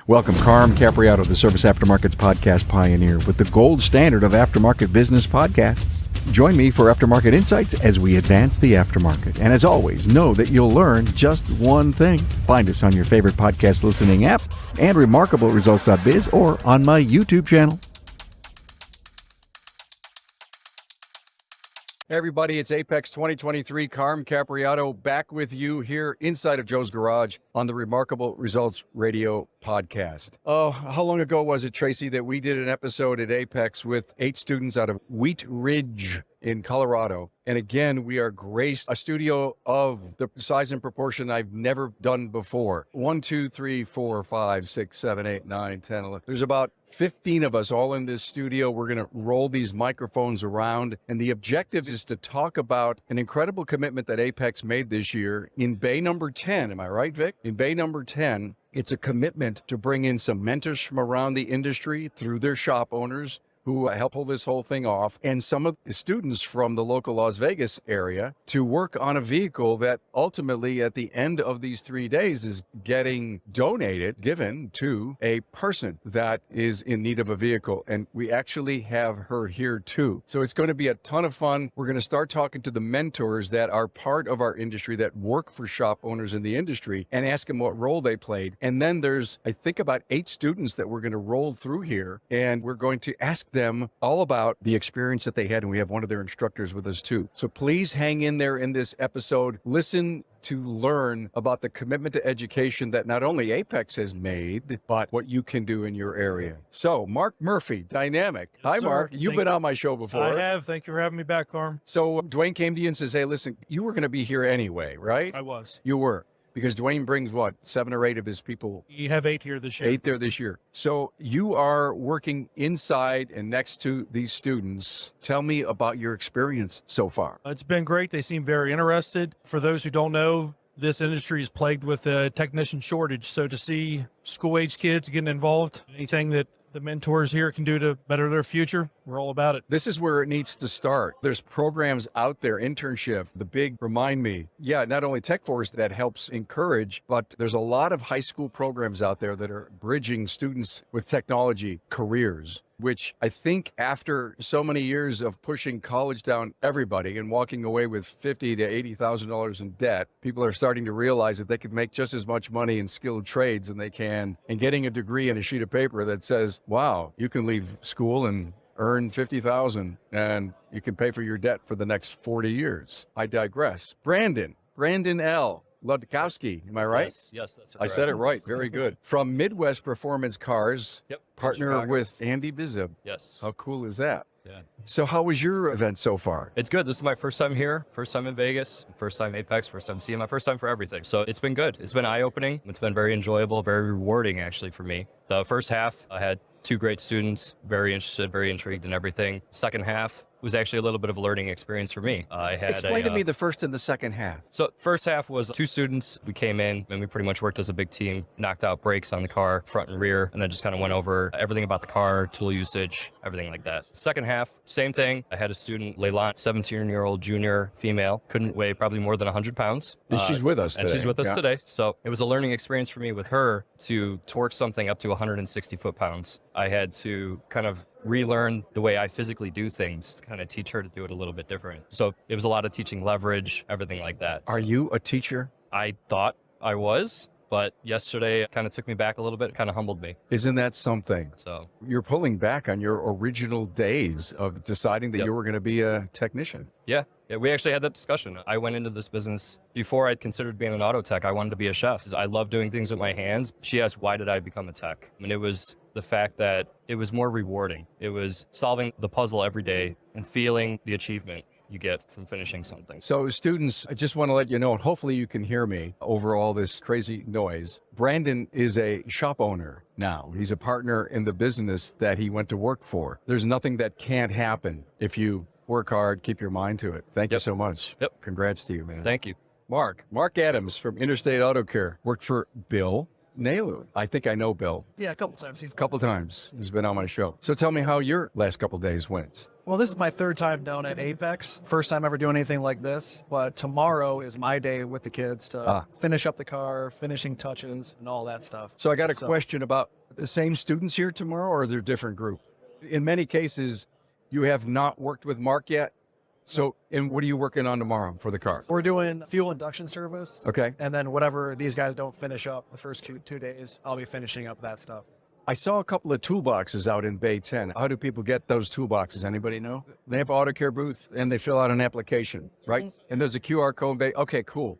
Welcome, Carm Capriato, the Service Aftermarkets podcast pioneer with the gold standard of aftermarket business podcasts. Join me for Aftermarket Insights as we advance the aftermarket. And as always, know that you'll learn just one thing. Find us on your favorite podcast listening app and remarkableresults.biz or on my YouTube channel. Hey everybody, it's AAPEX 2023, Carm Capriato back with you here inside of Joe's Garage on the Remarkable Results Radio podcast. Oh, how long ago was it, Tracy, that we did an episode at AAPEX with 8 students out of Wheat Ridge in Colorado? And again, we are graced a studio of the size and proportion I've never done before. 1, 2, 3, 4, 5, 6, 7, 8, 9, 10, 11. There's about 15 of us all in this studio. We're going to roll these microphones around. And the objective is to talk about an incredible commitment that AAPEX made this year in Bay number 10. Am I right, Vic? In Bay number 10, it's a commitment to bring in some mentors from around the industry through their shop owners who help pull this whole thing off, and some of the students from the local Las Vegas area to work on a vehicle that ultimately at the end of these 3 days is getting given to a person that is in need of a vehicle. And we actually have her here too. So it's going to be a ton of fun. We're going to start talking to the mentors that are part of our industry, that work for shop owners in the industry, and ask them what role they played. And then there's, I think, about 8 students that we're going to roll through here, and we're going to ask them all about the experience that they had, and we have one of their instructors with us too. So please hang in there in this episode. Listen to learn about the commitment to education that not only AAPEX has made, but what you can do in your area. So Mark Murphy, Dynamic. Yes, Hi, sir. Mark. You've been on my show before. I have. Thank you for having me back, Carm. So Dwayne came to you and says, hey, listen, you were going to be here anyway, right? I was. You were. Because Dwayne brings, what, 7 or 8 of his people? You have 8 here this year. 8 there this year. So you are working inside and next to these students. Tell me about your experience so far. It's been great. They seem very interested. For those who don't know, this industry is plagued with a technician shortage. So to see school-age kids getting involved, anything that the mentors here can do to better their future, we're all about it. This is where it needs to start. There's programs out there, internship, the big remind me. Yeah, not only Tech Force that helps encourage, but there's a lot of high school programs out there that are bridging students with technology careers, which I think after so many years of pushing college down everybody and walking away with $50,000 to $80,000 in debt, people are starting to realize that they could make just as much money in skilled trades than they can in getting a degree and a sheet of paper that says, wow, you can leave school and earn $50,000 and you can pay for your debt for the next 40 years. I digress. Brandon L. Ludkowski, am I right? Yes, that's right. I said it right. Very good. From Midwest Performance Cars, Yep. partner with Andy Bizib. Yes. How cool is that? Yeah. So how was your event so far? It's good. This is my first time here, first time in Vegas, first time AAPEX, first time CMI, first time for everything. So it's been good. It's been eye-opening. It's been very enjoyable, very rewarding actually for me. The first half, I had 2 great students, very interested, very intrigued in everything. Second half was actually a little bit of a learning experience for me. Explain to me the first and the second half. So first half was 2 students. We came in and we pretty much worked as a big team, knocked out brakes on the car, front and rear, and then just kind of went over everything about the car, tool usage, everything like that. Second half, same thing. I had a student, Leilani, 17-year-old junior female, couldn't weigh probably more than 100 pounds. And she's with us today. And she's with us today. So it was a learning experience for me with her to torque something up to 160 foot-pounds. I had to kind of relearn the way I physically do things to kind of teach her to do it a little bit different. So it was a lot of teaching leverage, everything like that. Are you a teacher? I thought I was, but yesterday it kind of took me back a little bit, kind of humbled me. Isn't that something? So you're pulling back on your original days of deciding that you were going to be a technician. Yeah, we actually had that discussion. I went into this business before I'd considered being an auto tech. I wanted to be a chef. I love doing things with my hands. She asked, why did I become a tech? And it was the fact that it was more rewarding. It was solving the puzzle every day and feeling the achievement you get from finishing something. So students, I just want to let you know, and hopefully you can hear me over all this crazy noise. Brandon is a shop owner now. He's a partner in the business that he went to work for. There's nothing that can't happen if you work hard, keep your mind to it. Thank you so much. Yep. Congrats to you, man. Thank you. Mark Adams from Interstate Auto Care worked for Bill Nailu. I think I know Bill. Yeah, a couple times. A couple times. He's been on my show. So tell me how your last couple days went. Well, this is my third time down at AAPEX. First time ever doing anything like this. But tomorrow is my day with the kids to finish up the car, finishing touches, and all that stuff. So I got a question about the same students here tomorrow, or they're different group? In many cases, you have not worked with Mark yet. So, and what are you working on tomorrow for the car? We're doing fuel induction service. Okay. And then whatever these guys don't finish up the first two days, I'll be finishing up that stuff. I saw a couple of toolboxes out in Bay 10. How do people get those toolboxes? Anybody know? They have an auto care booth and they fill out an application, right? And there's a QR code. Okay, cool.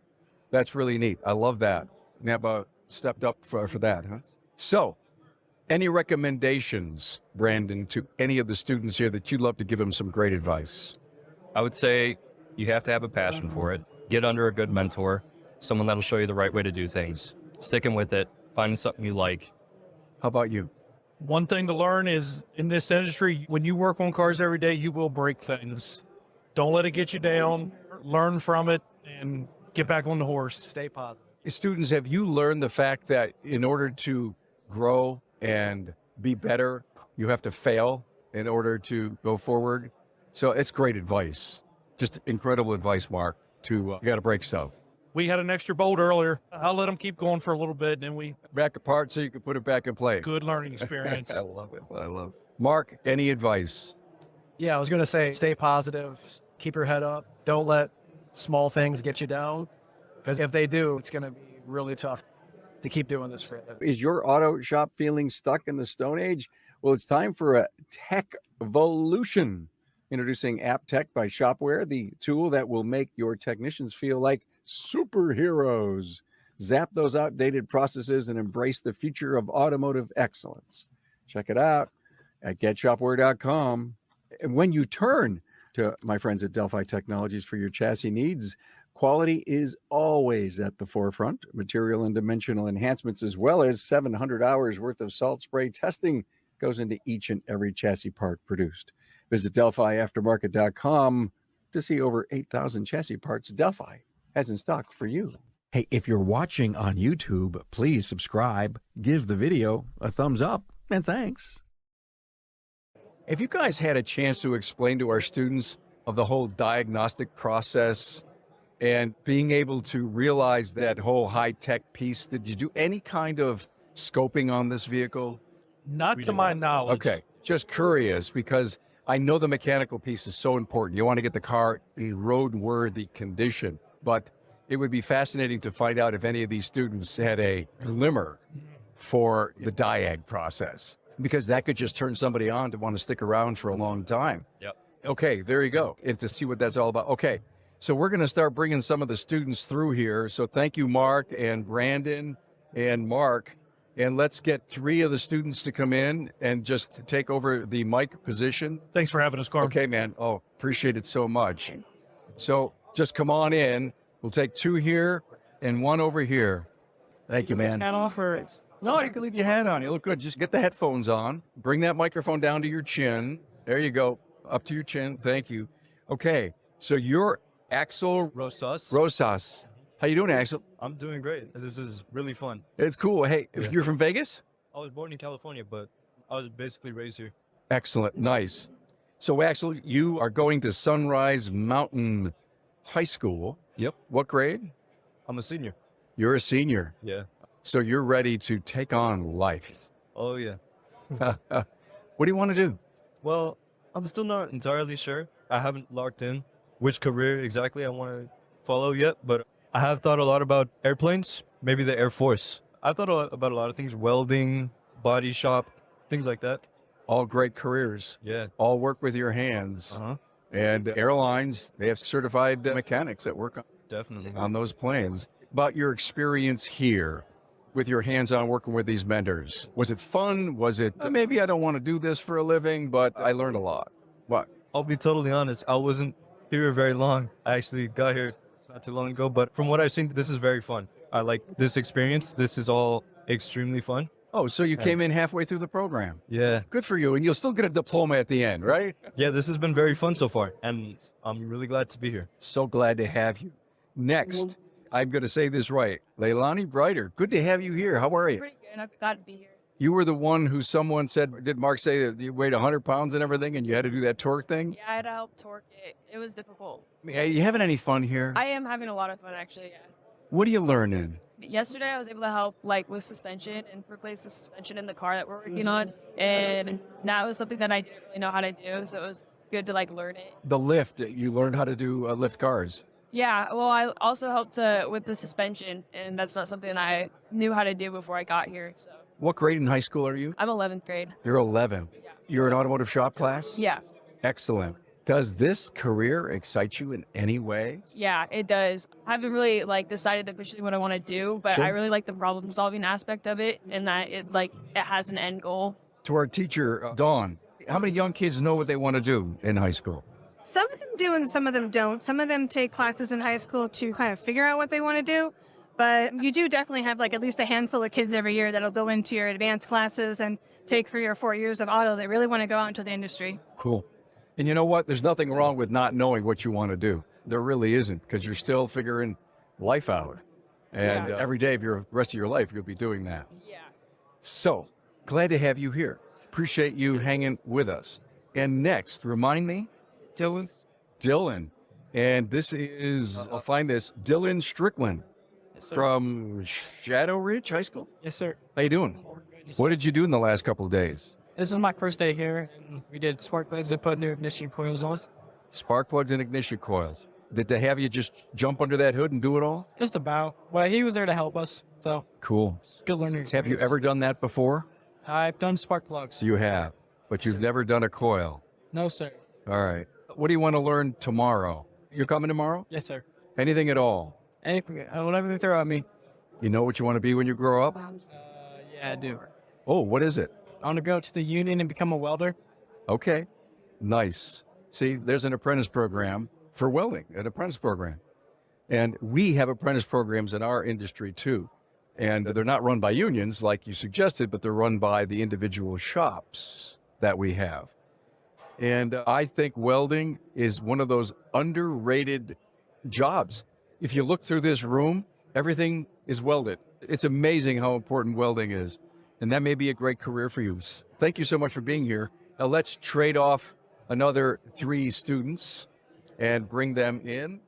That's really neat. I love that. NAPA stepped up for that, huh? So, any recommendations, Brandon, to any of the students here that you'd love to give them some great advice? I would say you have to have a passion for it. Get under a good mentor, someone that'll show you the right way to do things. Sticking with it, finding something you like. How about you? One thing to learn is in this industry, when you work on cars every day, you will break things. Don't let it get you down. Learn from it and get back on the horse. Stay positive. Students, have you learned the fact that in order to grow and be better, you have to fail in order to go forward? So it's great advice. Just incredible advice, Mark, you got to break stuff. We had an extra bolt earlier. I'll let them keep going for a little bit, and then we Back apart so you can put it back in play. good learning experience. I love it. I love it. Mark, any advice? Yeah, I was going to say, stay positive, keep your head up. Don't let small things get you down, because if they do, it's going to be really tough to keep doing this for a living. Is your auto shop feeling stuck in the Stone Age? Well, it's time for a tech evolution. Introducing App Tech by Shopware, the tool that will make your technicians feel like superheroes. Zap those outdated processes and embrace the future of automotive excellence. Check it out at getshopware.com. And when you turn to my friends at Delphi Technologies for your chassis needs, quality is always at the forefront. Material and dimensional enhancements, as well as 700 hours worth of salt spray testing, goes into each and every chassis part produced. Visit DelphiAftermarket.com to see over 8,000 chassis parts Delphi has in stock for you. Hey, if you're watching on YouTube, please subscribe, give the video a thumbs up, and thanks. If you guys had a chance to explain to our students of the whole diagnostic process and being able to realize that whole high-tech piece, did you do any kind of scoping on this vehicle? Not to my knowledge. Okay, just curious because I know the mechanical piece is so important. You want to get the car in roadworthy condition, but it would be fascinating to find out if any of these students had a glimmer for the Diag process, because that could just turn somebody on to want to stick around for a long time. Yep. Okay, there you go. And to see what that's all about. Okay, so we're going to start bringing some of the students through here. So thank you, Mark and Brandon and Mark. And let's get 3 of the students to come in and just take over the mic position. Thanks for having us, Carm. Okay, man. Oh, appreciate it so much. So just come on in. We'll take 2 here and 1 over here. Thank you, man. No, you can leave your hat on. You look good. Just get the headphones on. Bring that microphone down to your chin. There you go. Up to your chin. Thank you. Okay. So you're Axel Rosas. How you doing, Axel? I'm doing great. This is really fun. It's cool. Hey, Yeah. You're from Vegas? I was born in California, but I was basically raised here. Excellent. Nice. So, Axel, you are going to Sunrise Mountain High School. Yep. What grade? I'm a senior. You're a senior. Yeah. So you're ready to take on life. Oh, yeah. What do you want to do? Well, I'm still not entirely sure. I haven't locked in which career exactly I want to follow yet, but I have thought a lot about airplanes, maybe the Air Force. I've thought about a lot of things, welding, body shop, things like that. All great careers. Yeah. All work with your hands. Uh-huh. And airlines, they have certified mechanics that work Definitely. on those planes. About your experience here with your hands-on working with these vendors. Was it fun? Was it, maybe I don't want to do this for a living, but I learned a lot. What? I'll be totally honest. I wasn't here very long. I actually got here not too long ago, but from what I've seen, this is very fun. I like this experience. This is all extremely fun. Oh, so you came in halfway through the program. Yeah. Good for you. And you'll still get a diploma at the end, right? Yeah, this has been very fun so far, and I'm really glad to be here. So glad to have you. Next, I'm going to say this right. Leilani Brighter, good to have you here. How are you? Pretty good. I'm glad to be here. You were the one who someone said, did Mark say that you weighed 100 pounds and everything and you had to do that torque thing? Yeah, I had to help torque it. It was difficult. Are you having any fun here? I am having a lot of fun, actually, yeah. What are you learning? Yesterday, I was able to help, like, with suspension and replace the suspension in the car that we're working on. And now it was something that I didn't really know how to do, so it was good to, like, learn it. The lift, you learned how to do lift cars. Yeah, well, I also helped with the suspension, and that's not something I knew how to do before I got here, so. What grade in high school are you? I'm 11th grade. You're 11. Yeah. You're an automotive shop class? Yeah. Excellent. Does this career excite you in any way? Yeah, it does. I haven't really like decided officially what I want to do, but Sure. I really like the problem solving aspect of it and that it's like it has an end goal. To our teacher, Dawn, how many young kids know what they want to do in high school? Some of them do and some of them don't. Some of them take classes in high school to kind of figure out what they want to do. But you do definitely have like at least a handful of kids every year that'll go into your advanced classes and take 3 or 4 years of auto that really want to go out into the industry. Cool. And you know what? There's nothing wrong with not knowing what you want to do. There really isn't, because you're still figuring life out. And Yeah. every day of your rest of your life, you'll be doing that. Yeah. So glad to have you here. Appreciate you hanging with us. And next, remind me, Dylan. And this is, I'll find this, Dylan Strickland from Shadow Ridge High School. Yes, sir. How you doing? What did you do in the last couple of days? This is my first day here, and we did spark plugs and put new ignition coils on. Spark plugs and ignition coils. Did they have you just jump under that hood and do it all? Just about. Well, he was there to help us, so Cool. it's a good learning Have experience. you ever done that before? I've done spark plugs. You have, but you've never done a coil. No, sir. All right. What do you want to learn tomorrow? You're coming tomorrow? Yes, sir. Anything at all? Anything, whatever they throw at me. You know what you want to be when you grow up? Yeah, I do. Oh, what is it? I want to go to the union and become a welder. Okay. Nice. See, there's an apprentice program for welding, an apprentice program. And we have apprentice programs in our industry too. And they're not run by unions like you suggested, but they're run by the individual shops that we have. And I think welding is one of those underrated jobs. If you look through this room, everything is welded. It's amazing how important welding is. And that may be a great career for you. Thank you so much for being here. Now let's trade off another 3 students and bring them in.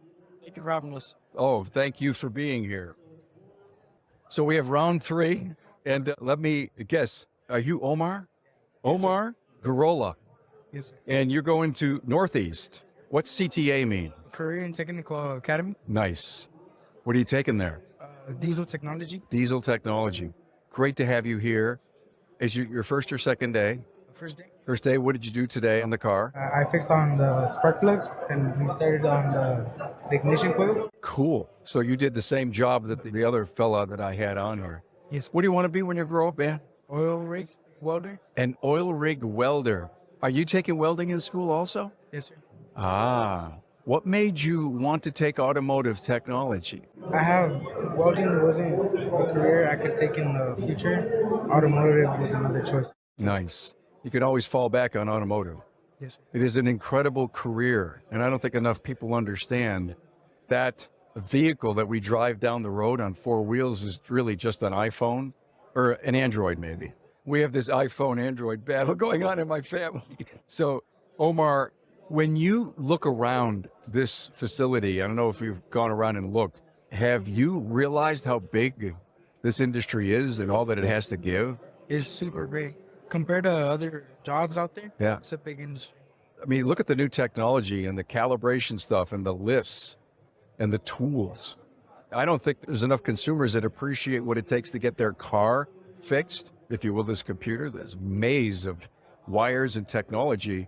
Thank you for having us. Oh, thank you for being here. So we have round 3. And let me guess, are you Omar? Yes, sir. Omar Garola. Yes, sir. And you're going to Northeast. What's CTA mean? Career and Technical Academy. Nice. What are you taking there? Diesel technology. Diesel technology. Great to have you here. Is your first or second day? First day. First day, what did you do today on the car? I fixed on the spark plugs and we started on the ignition coils. Cool. So you did the same job that the other fella that I had on here. Yes. What do you want to be when you grow up, man? Oil rig welder. An oil rig welder. Are you taking welding in school also? Yes, sir. Ah. What made you want to take automotive technology? I have welding wasn't a career I could take in the future. Automotive was another choice. Nice. You can always fall back on automotive. Yes, sir. It is an incredible career, and I don't think enough people understand that vehicle that we drive down the road on 4 wheels is really just an iPhone or an Android maybe. We have this iPhone Android battle going on in my family. So Omar, when you look around this facility, I don't know if you've gone around and looked, have you realized how big this industry is and all that it has to give? It's super big. Compared to other jobs out there, Yeah. it's a big industry. I mean, look at the new technology and the calibration stuff and the lifts and the tools. I don't think there's enough consumers that appreciate what it takes to get their car fixed, if you will, this computer, this maze of wires and technology.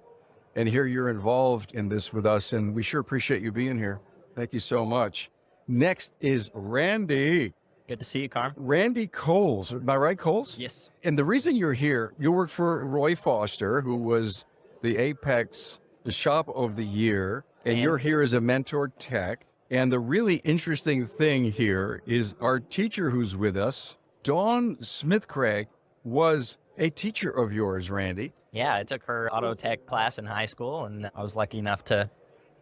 And here you're involved in this with us, and we sure appreciate you being here. Thank you so much. Next is Randy. Good to see you, Carm. Randy Coles. Am I right, Coles? Yes. And the reason you're here, you work for Roy Foster, who was the AAPEX'S Shop of the Year, and you're here as a mentor tech. And the really interesting thing here is our teacher who's with us, Dawn Smith-Craig, was a teacher of yours, Randy. Yeah, I took her auto tech class in high school, and I was lucky enough to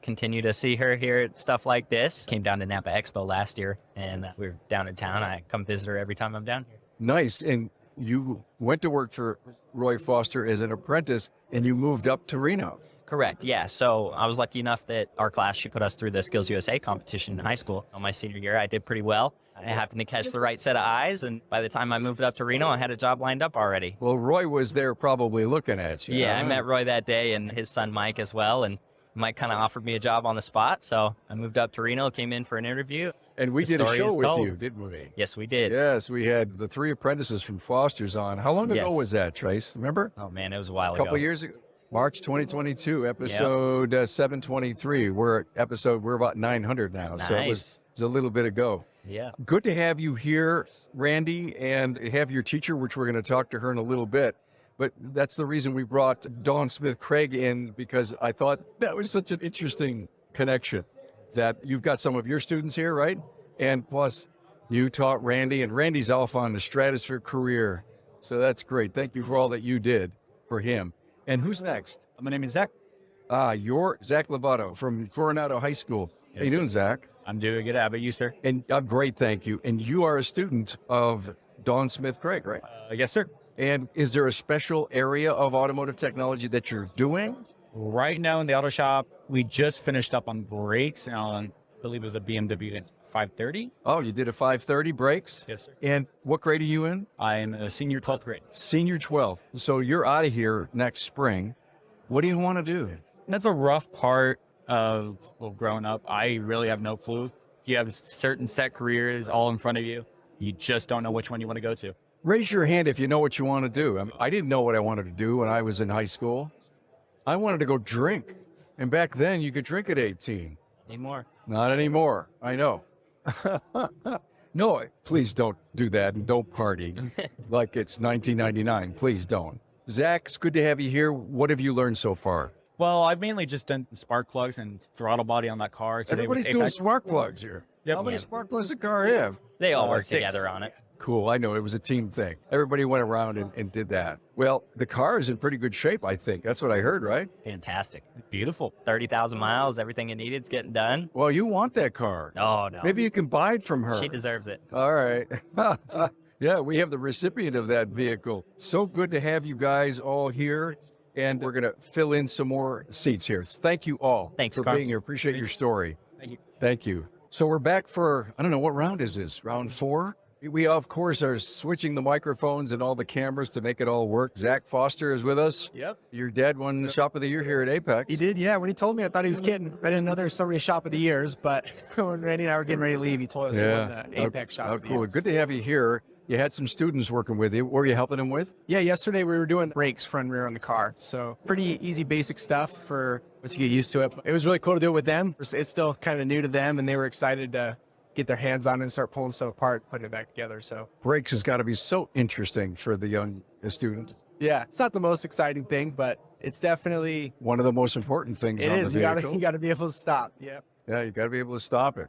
continue to see her here at stuff like this. Came down to Napa Expo last year, and we were down in town. I come visit her every time I'm down here. Nice. And you went to work for Roy Foster as an apprentice, and you moved up to Reno. Correct, yeah. So I was lucky enough that our class, she put us through the Skills USA competition in high school. On my senior year, I did pretty well. I happened to catch the right set of eyes, and by the time I moved up to Reno, I had a job lined up already. Well, Roy was there probably looking at you. Yeah, huh? I met Roy that day and his son Mike as well, and Mike kind of offered me a job on the spot, so I moved up to Reno, came in for an interview. And we The did a story show is with told. you, didn't we? Yes, we did. Yes, we had the 3 apprentices from Foster's on. How long ago Yes. was that, Trace? Remember? Oh man, it was a while A ago. couple years ago. March 2022, episode 723. We're about 900 now, so it was a little bit ago. Yeah. Good to have you here, Randy, and have your teacher, which we're going to talk to her in a little bit. But that's the reason we brought Dawn Smith-Craig in, because I thought that was such an interesting connection, that you've got some of your students here, right? And plus, you taught Randy, and Randy's off on the stratosphere career. So that's great. Thank you for all that you did for him. And who's next? My name is Zach. You're Zach Lovato from Coronado High School. How you doing, Zach? I'm doing good. How about you, sir? And I'm great, thank you. And you are a student of Dawn Smith-Craig, right? Yes, sir. And is there a special area of automotive technology that you're doing? Right now in the auto shop, we just finished up on brakes on, I believe it was a BMW 530. Oh, you did a 530 brakes? Yes, sir. And what grade are you in? I'm a senior 12th grade. Senior 12th. So you're out of here next spring. What do you want to do? That's a rough part of growing up. I really have no clue. You have certain set careers all in front of you. You just don't know which one you want to go to. Raise your hand if you know what you want to do. I didn't know what I wanted to do when I was in high school. I wanted to go drink. And back then you could drink at 18. Anymore. Not anymore. I know. No, please don't do that and don't party like it's 1999. Please don't. Zach, it's good to have you here. What have you learned so far? Well, I've mainly just done spark plugs and throttle body on that car. Today Everybody's with doing Apex. spark plugs here. Yep. How many spark plugs does the car have? They all work 6. together on it. Cool. I know it was a team thing. Everybody went around and did that. Well, the car is in pretty good shape, I think. That's what I heard, right? Fantastic. Beautiful. 30,000 miles, everything you needed's getting done. Well, you want that car. Oh, no. Maybe you can buy it from her. She deserves it. All right. Yeah, we have the recipient of that vehicle. So good to have you guys all here. And we're going to fill in some more seats here. Thank you all Thanks, for Carl. being here. Appreciate your story. Thank you. Thank you. So we're back for, I don't know, what round is this? Round 4? We, of course, are switching the microphones and all the cameras to make it all work. Zach Foster is with us. Yep. Your dad won Shop of the Year here at AAPEX. He did, yeah. When he told me, I thought he was kidding. I didn't know there were so many Shop of the Years, but when Randy and I were getting ready to leave, he told us he won the AAPEX Shop of the cool. Year. Good to have you here. You had some students working with you. What were you helping them with? Yeah, yesterday we were doing brakes front and rear on the car. So pretty easy basic stuff for once you get used to it. It was really cool to do it with them. It's still kind of new to them, and they were excited to get their hands on it and start pulling stuff apart, putting it back together. So Brakes has got to be so interesting for the young student. yeah, it's not the most exciting thing, but it's definitely One of the most important things it on is. the vehicle. You got to be able to stop. Yep. Yeah, you got to be able to stop it.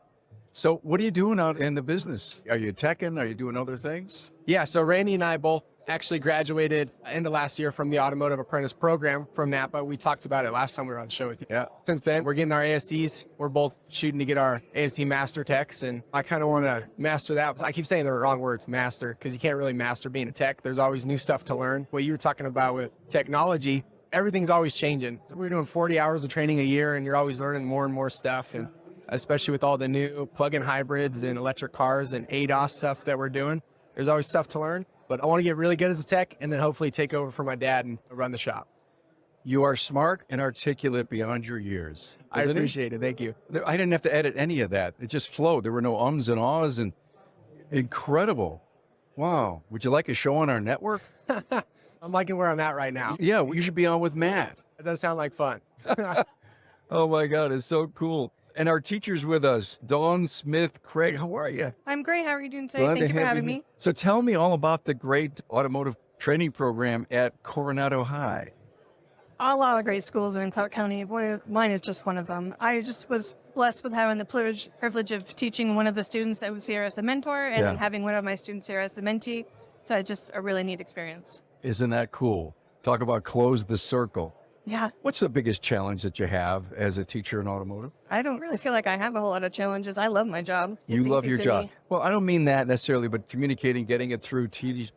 So what are you doing out in the business? Are you teching? Are you doing other things? Yeah, so Randy and I both actually graduated end of last year from the automotive apprentice program from Napa. We talked about it last time we were on the show with you. Yeah. Since then, we're getting our ASCs. We're both shooting to get our ASC master techs, and I kind of want to master that. I keep saying the wrong words, master, because you can't really master being a tech. There's always new stuff to learn. What you were talking about with technology, everything's always changing. So we're doing 40 hours of training a year, and you're always learning more and more stuff, and especially with all the new plug-in hybrids and electric cars and ADAS stuff that we're doing. There's always stuff to learn, but I want to get really good as a tech and then hopefully take over for my dad and run the shop. You are smart and articulate beyond your years. I Isn't it? appreciate it. Thank you. I didn't have to edit any of that. It just flowed. There were no ums and ahs, and incredible. Wow. Would you like a show on our network? I'm liking where I'm at right now. Yeah, you should be on with Matt. That does sound like fun. Oh my God, it's so cool. And our teacher's with us, Dawn Smith-Craig. How are you? I'm great. How are you doing today? Glad Thank to you for have having you. me. So tell me all about the great automotive training program at Coronado High. A lot of great schools in Clark County. Mine is just one of them. I just was blessed with having the privilege of teaching one of the students that was here as the mentor and then having one of my students here as the mentee. So it's just a really neat experience. Isn't that cool? Talk about close the circle. Yeah, What's the biggest challenge that you have as a teacher in automotive? I don't really feel like I have a whole lot of challenges. I love my job. You It's love easy your to job. me. Well, I don't mean that necessarily, but communicating, getting it through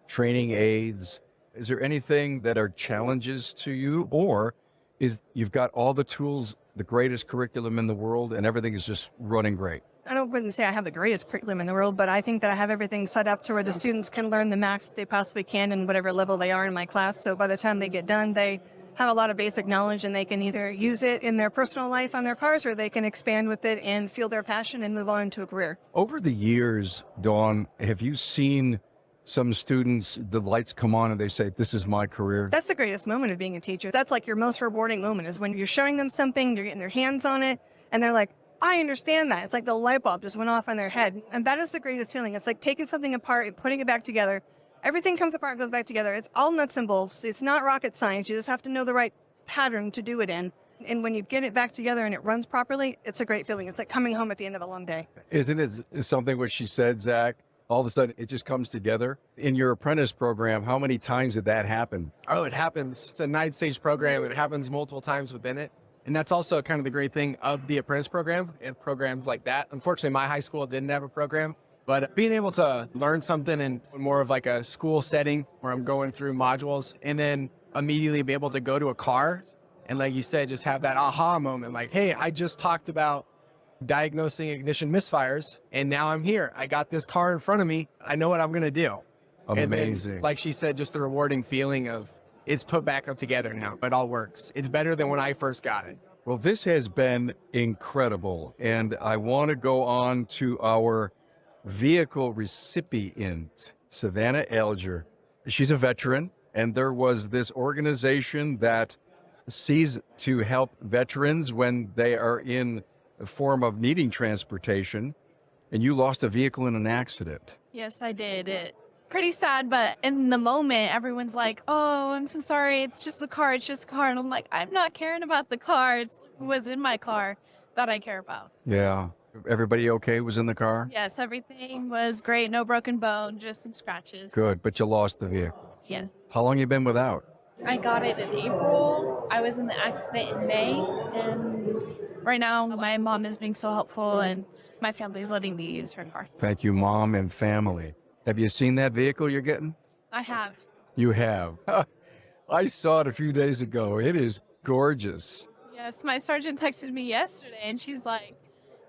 training aids. Is there anything that are challenges to you, or is you've got all the tools, the greatest curriculum in the world, and everything is just running great? Wouldn't say I have the greatest curriculum in the world, but I think that I have everything set up to where the students can learn the max they possibly can in whatever level they are in my class. So by the time they get done, they have a lot of basic knowledge and they can either use it in their personal life on their cars, or they can expand with it and feel their passion and move on into a career. Over the years, Dawn, have you seen some students, the lights come on and they say, this is my career? That's the greatest moment of being a teacher. That's like your most rewarding moment, is when you're showing them something, you're getting their hands on it, and they're like, I understand that. It's like the light bulb just went off in their head. And that is the greatest feeling. It's like taking something apart and putting it back together. Everything comes apart and goes back together. It's all nuts and bolts. It's not rocket science. You just have to know the right pattern to do it in. And when you get it back together and it runs properly, it's a great feeling. It's like coming home at the end of a long day. Isn't it something what she said, Zach? All of a sudden, it just comes together. In your apprentice program, how many times did that happen? Oh, it happens. It's a 9-stage program. It happens multiple times within it. And that's also kind of the great thing of the apprentice program and programs like that. Unfortunately, my high school didn't have a program, but being able to learn something in more of like a school setting where I'm going through modules and then immediately be able to go to a car and, like you said, just have that aha moment, like, hey, I just talked about diagnosing ignition misfires and now I'm here. I got this car in front of me. I know what I'm going to do. Amazing. And then, like she said, just the rewarding feeling of it's put back up together now. It all works. It's better than when I first got it. Well, this has been incredible. And I want to go on to our vehicle recipient, Savannah Alger. She's a veteran, and there was this organization that sees to help veterans when they are in a form of needing transportation. And you lost a vehicle in an accident. Yes, I did. Pretty sad, but in the moment, everyone's like, oh, I'm so sorry. It's just a car. It's just a car. And I'm like, I'm not caring about the car. It was in my car that I care about. Yeah. Everybody okay was in the car? Yes, everything was great. No broken bone, just some scratches. Good, but you lost the vehicle. Yeah. How long you been without? I got it in April. I was in the accident in May. And right now, my mom is being so helpful and my family's letting me use her car. Thank you, Mom and family. Have you seen that vehicle you're getting? I have. You have. I saw it a few days ago. It is gorgeous. Yes, my sergeant texted me yesterday and she's like,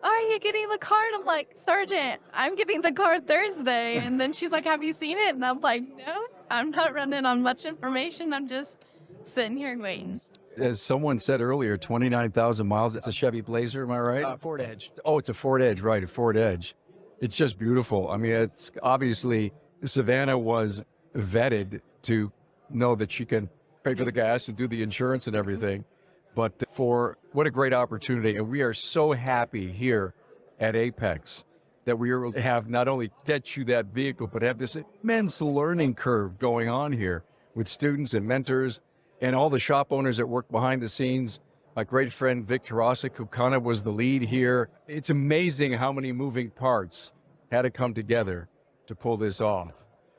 are you getting the car? And I'm like, Sergeant, I'm getting the car Thursday. And then she's like, have you seen it? And I'm like, no, I'm not running on much information. I'm just sitting here and waiting. As someone said earlier, 29,000 miles. It's a Chevy Blazer, am I right? Ford Edge. Oh, it's a Ford Edge, right, a Ford Edge. It's just beautiful. I mean, it's obviously Savannah was vetted to know that she can pay for the gas and do the insurance and everything. But for what a great opportunity. And we are so happy here at AAPEX that we are able to have not only get you that vehicle, but have this immense learning curve going on here with students and mentors and all the shop owners that work behind the scenes. My great friend, Vic Tarasic, who kind of was the lead here. It's amazing how many moving parts had to come together to pull this off.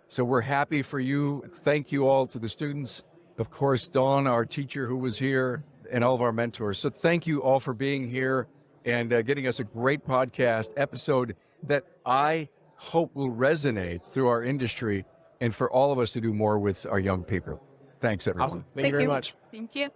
So we're happy for you. Thank you all to the students. Of course, Dawn, our teacher who was here, and all of our mentors. So thank you all for being here and getting us a great podcast episode that I hope will resonate through our industry and for all of us to do more with our young people. Thanks, everyone. Awesome. Thank you very much. Thank you.